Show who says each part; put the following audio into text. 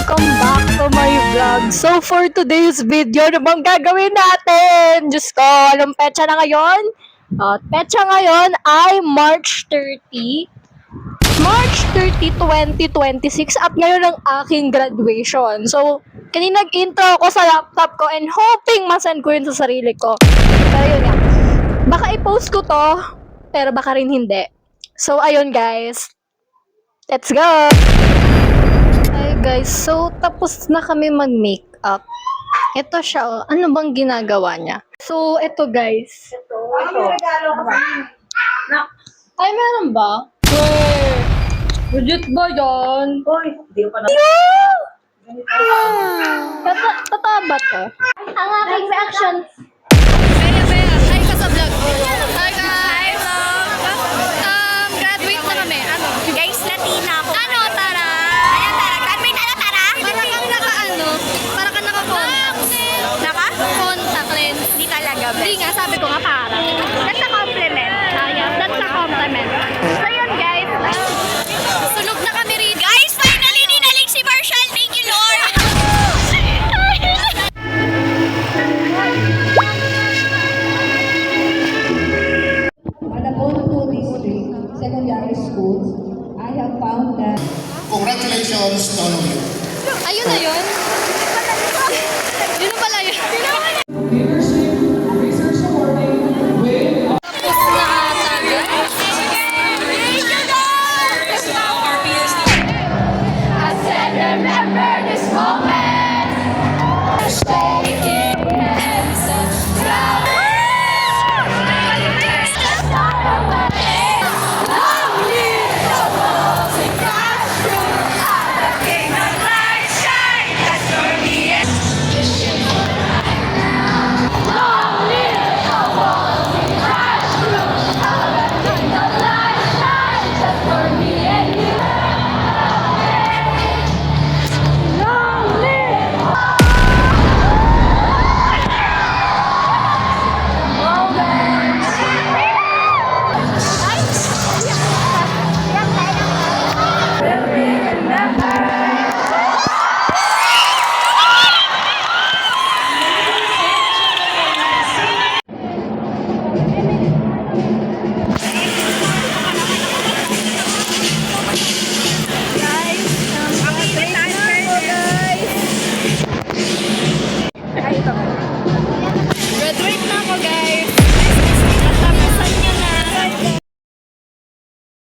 Speaker 1: Welcome back to my vlog. So for today's video, ano bang gagawin natin? Diyos ko, anong petsa na ngayon? Petsa ngayon ay March 30. March 30, 2026 at ngayon ang aking graduation. So, kanina nag-intro ako sa laptop ko and hoping masend ko yun sa sarili ko. Pero yun nga. Baka i-post ko to, pero baka rin hindi. So, ayun guys. Let's go! Hi guys, so tapos na kami mag-makeup. Ito siya, oh. Ano bang ginagawa niya? So, ito guys. Ay, meron ba? Wait! Legit ba yan?
Speaker 2: Uy, hindi ko pa na.
Speaker 1: Totoo ba to? Ang aking reaction.
Speaker 3: Hi ka sa vlog. Hi guys. Graduate na kami. Ano?
Speaker 2: Guys, Latina ako.
Speaker 3: Ano, Tara?
Speaker 2: Ayan, Tara. Graduate na, Tara.
Speaker 3: Para kang para kang naka-contact. Contact lens.
Speaker 2: Hindi talaga,
Speaker 3: Hindi nga, sabi ko nga para.
Speaker 2: That's a compliment.
Speaker 3: Yeah, that's a compliment.
Speaker 2: So yun, guys.
Speaker 3: Sunog na kami rin.
Speaker 2: Guys, finally, ninalig si Marshall. Thank you, Lord.
Speaker 4: Manabono District Secondary Schools, I have found that
Speaker 5: Congratulations to all of you.
Speaker 3: Ayun na yun. Yun na pala yun. Tapos na tayo.
Speaker 1: I said remember this moment. Stay here.